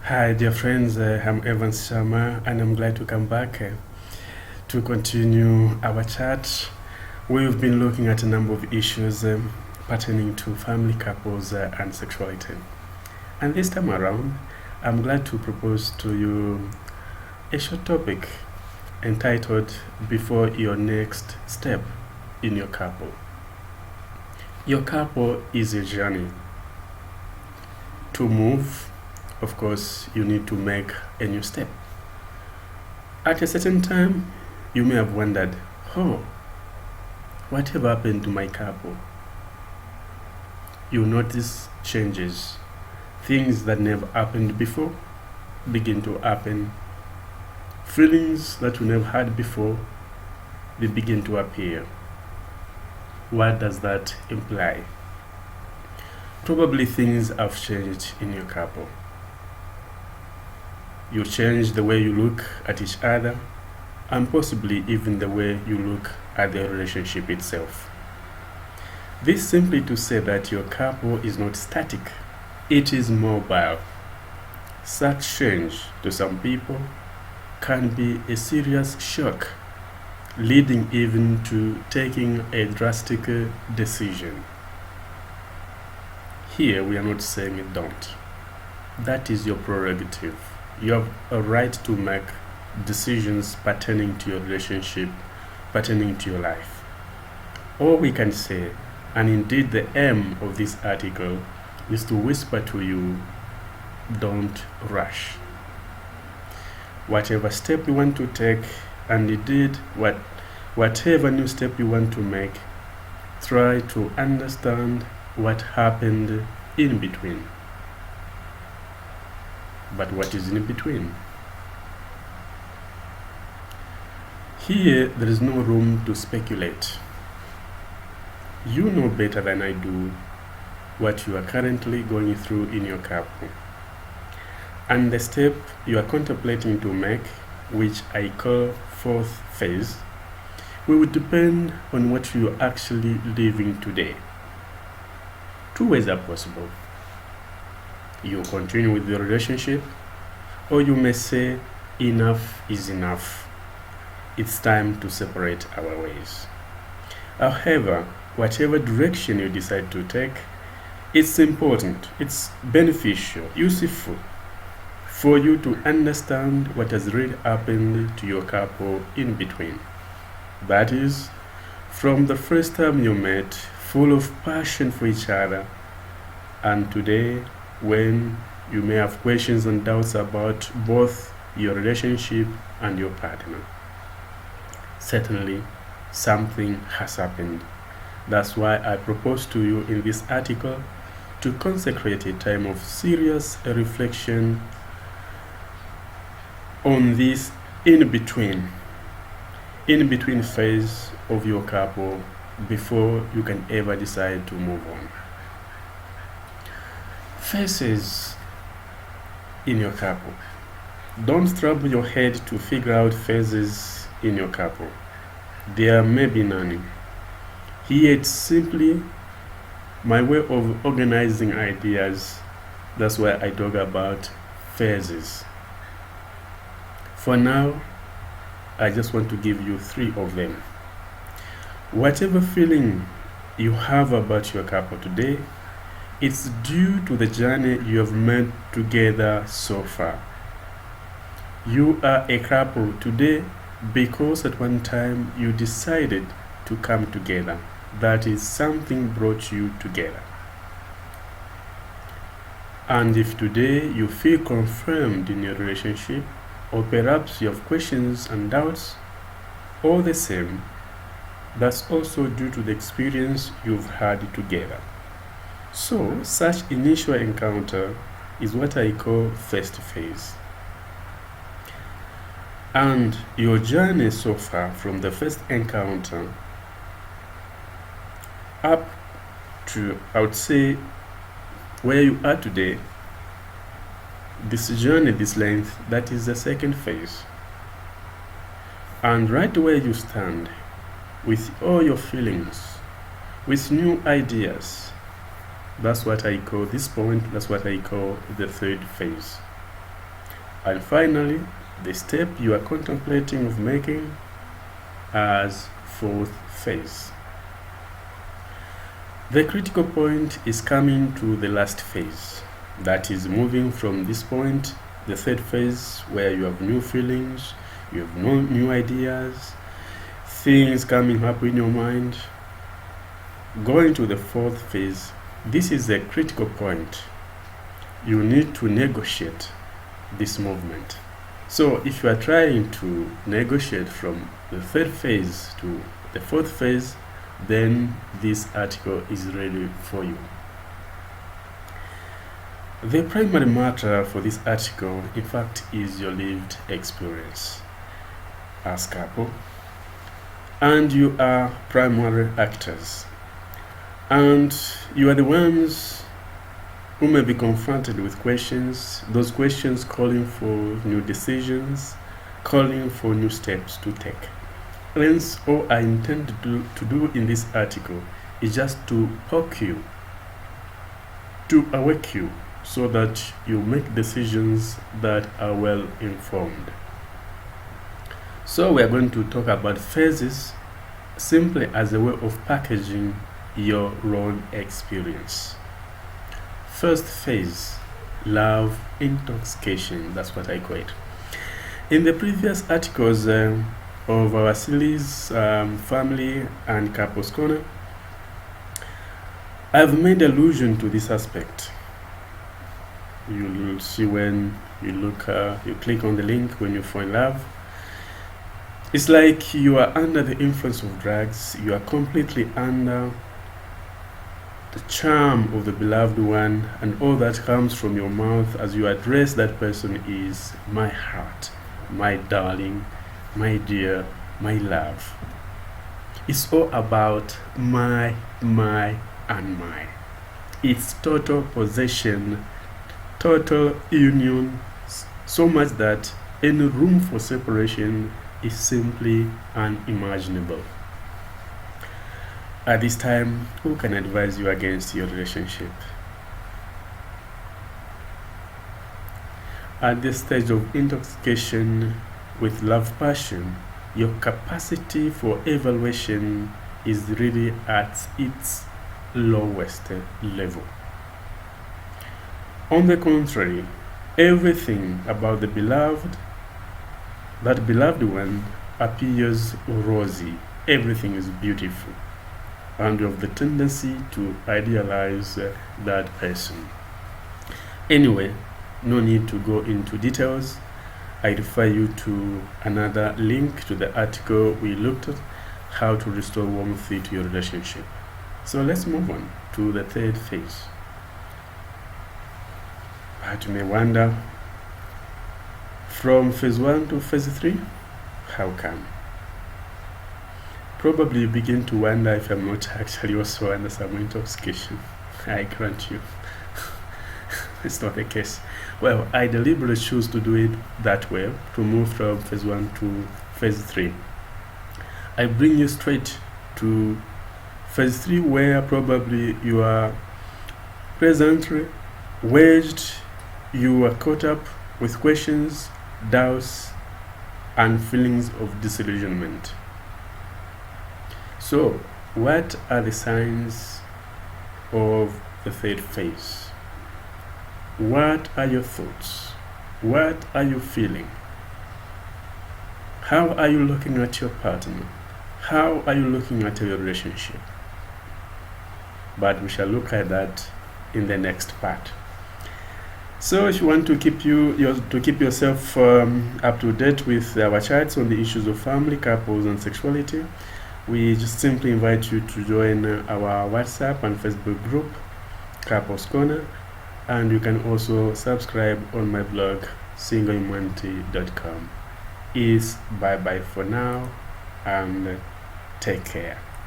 Hi, dear friends. I'm Evans Sharma, and I'm glad to come back to continue our chat. We've been looking at a number of issues pertaining to family, couples, and sexuality. And this time around, I'm glad to propose to you a short topic entitled Before Your Next Step in Your Couple. Your couple is a journey. To move, of course, you need to make a new step. At a certain time, you may have wondered, oh, whatever happened to my couple? You notice changes. Things that never happened before begin to happen. Feelings that you never had before, they begin to appear. What does that imply? Probably things have changed in your couple. You change the way you look at each other, and possibly even the way you look at the relationship itself. This simply to say that your couple is not static, it is mobile. Such change to some people can be a serious shock, leading even to taking a drastic decision. Here we are not saying don't. That is your prerogative. You have a right to make decisions pertaining to your relationship, pertaining to your life. All we can say, and indeed the aim of this article, is to whisper to you, don't rush. Whatever step you want to take, and indeed whatever new step you want to make, try to understand what happened in between. But what is in between? Here, there is no room to speculate. You know better than I do what you are currently going through in your couple. And the step you are contemplating to make, which I call fourth phase, will depend on what you are actually living today. Two ways are possible. You continue with the relationship, or you may say, enough is enough. It's time to separate our ways. However, whatever direction you decide to take, it's important, it's beneficial, useful for you to understand what has really happened to your couple in between. That is, from the first time you met, full of passion for each other, and today, when you may have questions and doubts about both your relationship and your partner. Certainly, something has happened. That's why I propose to you in this article to consecrate a time of serious reflection on this in-between phase of your couple before you can ever decide to move on. Phases in your couple. Don't trouble your head to figure out phases in your couple. There may be none. Here it's simply my way of organizing ideas. That's why I talk about phases. For now, I just want to give you 3 of them. Whatever feeling you have about your couple today, it's due to the journey you have made together so far. You are a couple today because at one time you decided to come together. That is, something brought you together. And if today you feel confirmed in your relationship, or perhaps you have questions and doubts, all the same, that's also due to the experience you've had together. So, such initial encounter is what I call first phase. And your journey so far from the first encounter up to, I would say, where you are today, this journey, this length, that is the second phase. And right where you stand, with all your feelings, with new ideas, that's what I call this point, that's what I call the third phase. And finally, the step you are contemplating of making as fourth phase. The critical point is coming to the last phase. That is moving from this point, the third phase, where you have new feelings, you have new ideas, things coming up in your mind. Going to the fourth phase, this is a critical point. You need to negotiate this movement. So if you are trying to negotiate from the third phase to the fourth phase, then this article is ready for you. The primary matter for this article, in fact, is your lived experience as couple, and you are primary actors, and you are the ones who may be confronted with questions, those questions calling for new decisions, calling for new steps to take. Hence, all I intend to do in this article is just to poke you, to awake you, so that you make decisions that are well informed. So we are going to talk about phases simply as a way of packaging your own experience. First phase, love intoxication, that's what I call it. In the previous articles of our series, Family and Couples Corner, I've made allusion to this aspect. You'll see when you click on the link when you fall in love. It's like you are under the influence of drugs, you are completely under the charm of the beloved one, and all that comes from your mouth as you address that person is my heart, my darling, my dear, my love. It's all about my, and my. It's total possession, total union, so much that any room for separation is simply unimaginable. At this time, who can advise you against your relationship? At this stage of intoxication with love passion, your capacity for evaluation is really at its lowest level. On the contrary, everything about the beloved, that beloved one, appears rosy. Everything is beautiful. And you have the tendency to idealize that person. Anyway, no need to go into details. I refer you to another link to the article we looked at, how to restore warmth to your relationship. So let's move on to the third phase. But you may wonder, from phase 1 to phase 3, how come? Probably you begin to wonder if I'm not actually also under some intoxication. I grant you, it's not the case. Well, I deliberately choose to do it that way, to move from phase 1 to phase 3. I bring you straight to phase 3, where probably you are presently wedged, you are caught up with questions, doubts, and feelings of disillusionment. So, what are the signs of the third phase? What are your thoughts? What are you feeling? How are you looking at your partner? How are you looking at your relationship? But we shall look at that in the next part. So if you want to keep yourself up to date with our chats on the issues of family, couples, and sexuality, we just simply invite you to join our WhatsApp and Facebook group, Couples Corner, and you can also subscribe on my blog, singlehumanity.com. Is bye-bye for now, and take care.